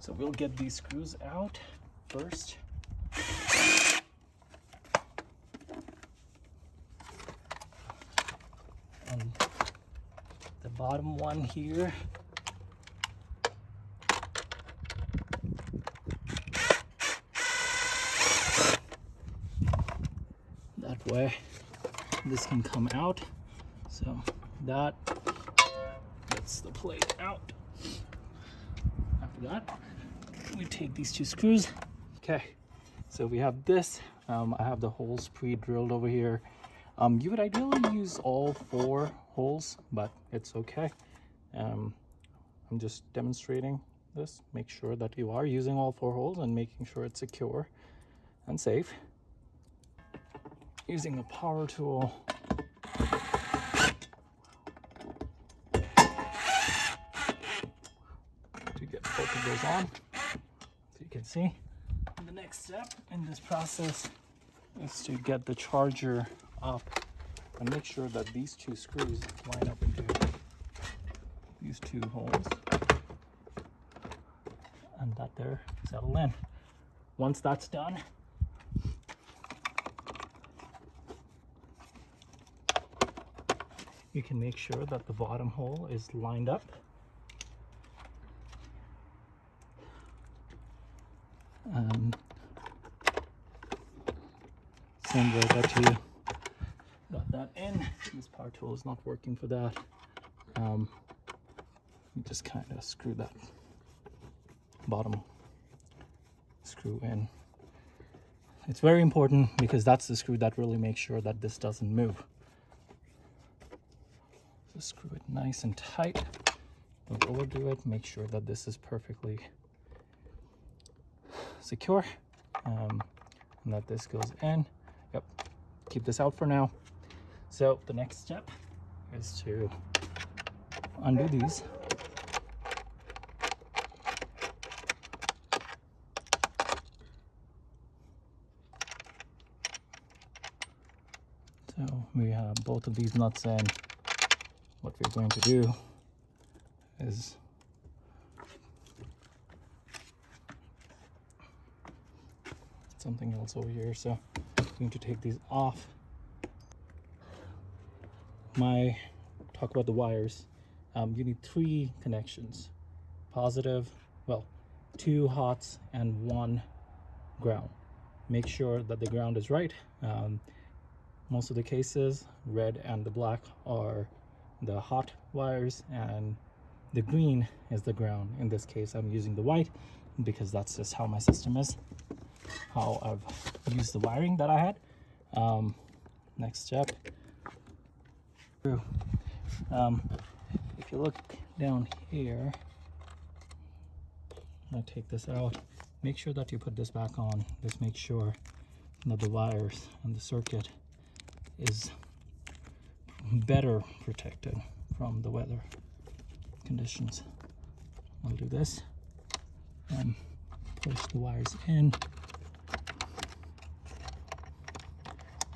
So we'll get these screws out first. And the bottom one here. That way this can come out. So that gets the plate out. After that, we take these two screws. Okay, so we have this. I have the holes pre-drilled over here. You would ideally use all 4 holes, but it's okay. I'm just demonstrating this. Make sure that you are using all 4 holes and making sure it's secure and safe. Using a power tool. To get both of those on. So you can see. The next step in this process is to get the charger up and make sure that these 2 screws line up into these 2 holes and that they're settled in. Once that's done, you can make sure that the bottom hole is lined up. Same way that you got that in. This power tool is not working for that. You just kind of screw that bottom screw in. It's very important because that's the screw that really makes sure that this doesn't move. So screw it nice and tight. Don't overdo it. Make sure that this is perfectly secure, and that this goes in. Yep, keep this out for now. So the next step is to undo these. So we have both of these nuts in. What we're going to do is something else over here. So I'm going to take these off. Talk about the wires. You need 3 connections. Positive, well, 2 hots and 1 ground. Make sure that the ground is right. Most of the cases, red and the black are the hot wires and the green is the ground. In this case, I'm using the white because that's just how my system is, how I've used the wiring that I had. Next step. If you look down here, I'm gonna take this out. Make sure that you put this back on. Just make sure that the wires and the circuit is better protected from the weather conditions. I'll do this and push the wires in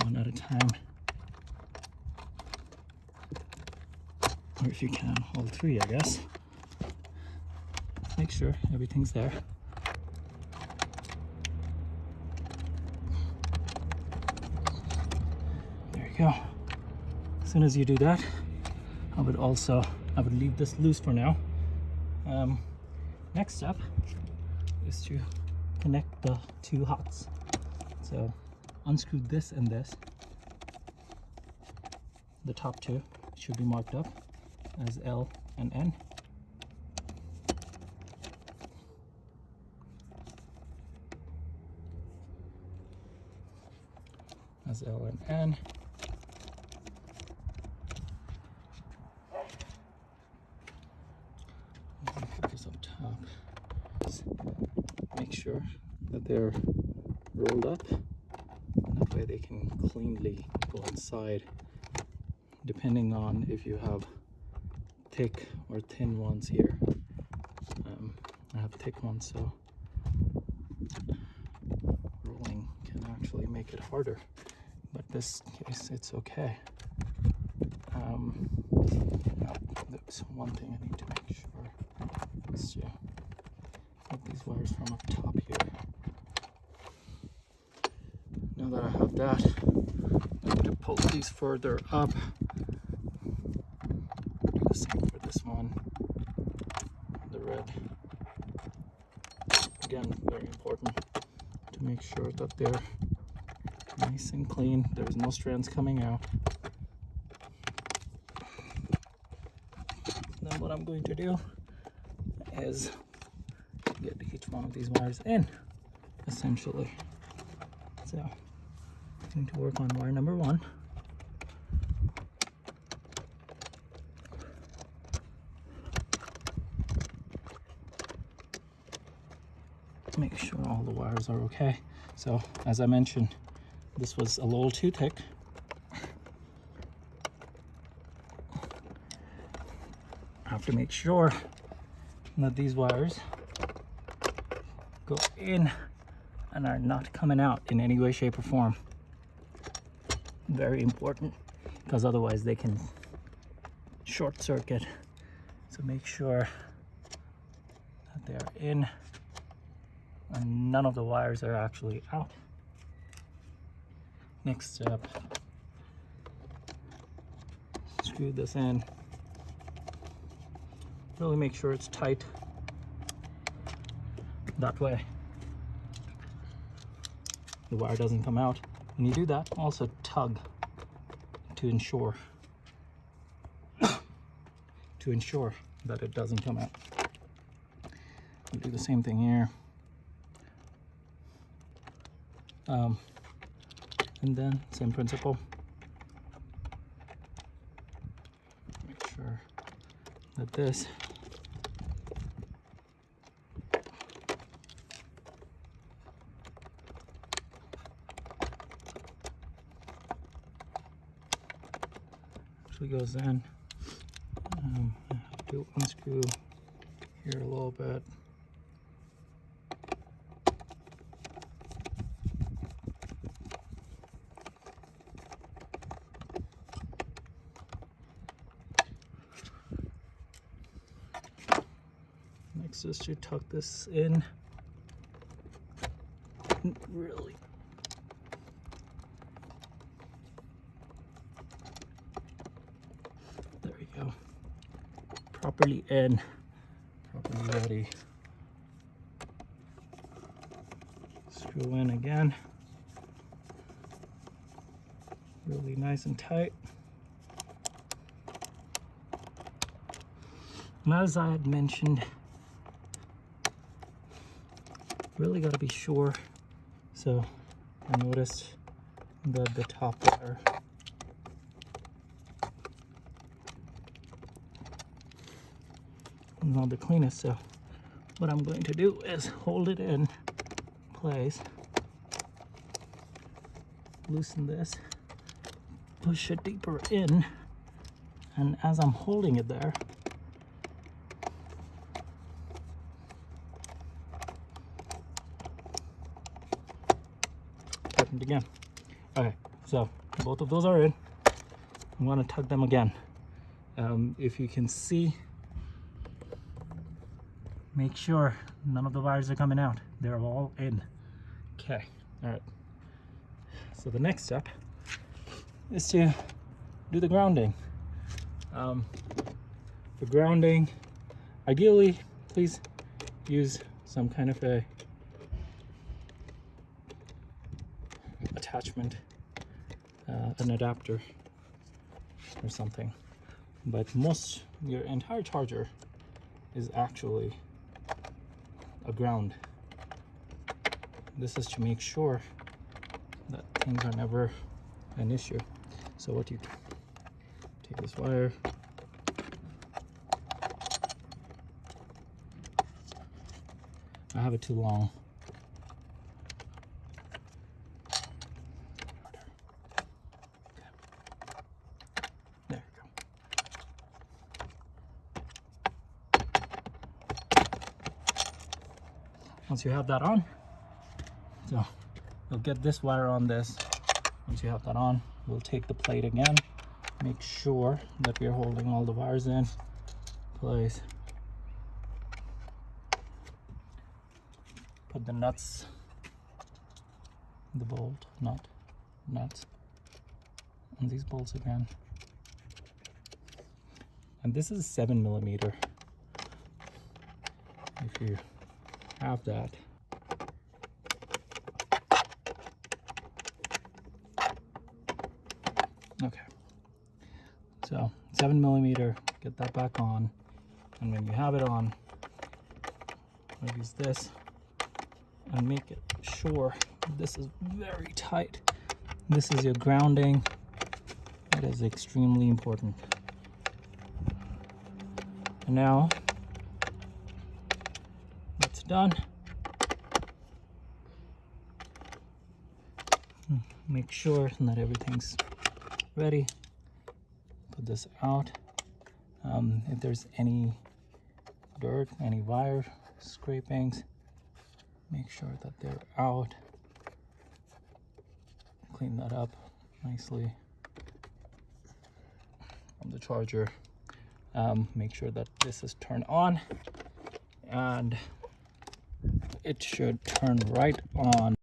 one at a time, or if you can, all 3, I guess. Make sure everything's there. There you go. As soon as you do that, I would leave this loose for now. Next step is to connect the 2 hots. So unscrew this and this. The top 2 should be marked up as L and N. As L and N. Put this up top. Make sure that they're rolled up. That way they can cleanly go inside, depending on if you have thick or thin ones here. I have thick ones, so rolling can actually make it harder, but this case it's okay. Now, there's one thing I need to make sure is to get these wires from up top here. Now that I have that, I'm going to pull these further up. Do the same for this one, the red. Again, very important to make sure that they're nice and clean. There's no strands coming out. Then what I'm going to do is get each one of these wires in, essentially. So I'm going to work on wire number 1. Make sure all the wires are okay. So as I mentioned, this was a little too thick. I have to make sure that these wires go in and are not coming out in any way, shape, or form. Very important, because otherwise they can short circuit. So make sure that they are in and none of the wires are actually out. Next step, screw this in. Really make sure it's tight. That way the wire doesn't come out. When you do that, also tug to ensure that it doesn't come out. We'll do the same thing here. And then same principle. Make sure that this actually goes in. I have to unscrew here a little bit. Next is to tuck this in really. There we go. Properly in, properly ready. Screw in again. Really nice and tight. And as I had mentioned, really got to be sure. So I noticed that the top wire is not the cleanest, so what I'm going to do is hold it in place, loosen this, push it deeper in, and as I'm holding it there, tighten it again. Okay, so both of those are in. I'm going to tug them again. If you can see, make sure none of the wires are coming out. They're all in. Okay, all right. So the next step is to do the grounding. For grounding, ideally, please use some kind of a attachment, an adapter or something. But your entire charger is actually a ground. This is to make sure that things are never an issue. So what you take this wire, I have it too long. There you go. Once you have that on, so you'll get this wire on this. Once you have that on, we'll take the plate again, make sure that we're holding all the wires in place. put the nuts, the bolt nuts on these bolts again. And this is 7mm. If you have that. Okay, so 7mm, get that back on, and when you have it on, use this and make it sure this is very tight. This is your grounding. It is extremely important. And now that's done. Make sure that everything's ready. Put this out. If there's any dirt, any wire scrapings, make sure that they're out. Clean that up nicely from the charger. Make sure that this is turned on, and it should turn right on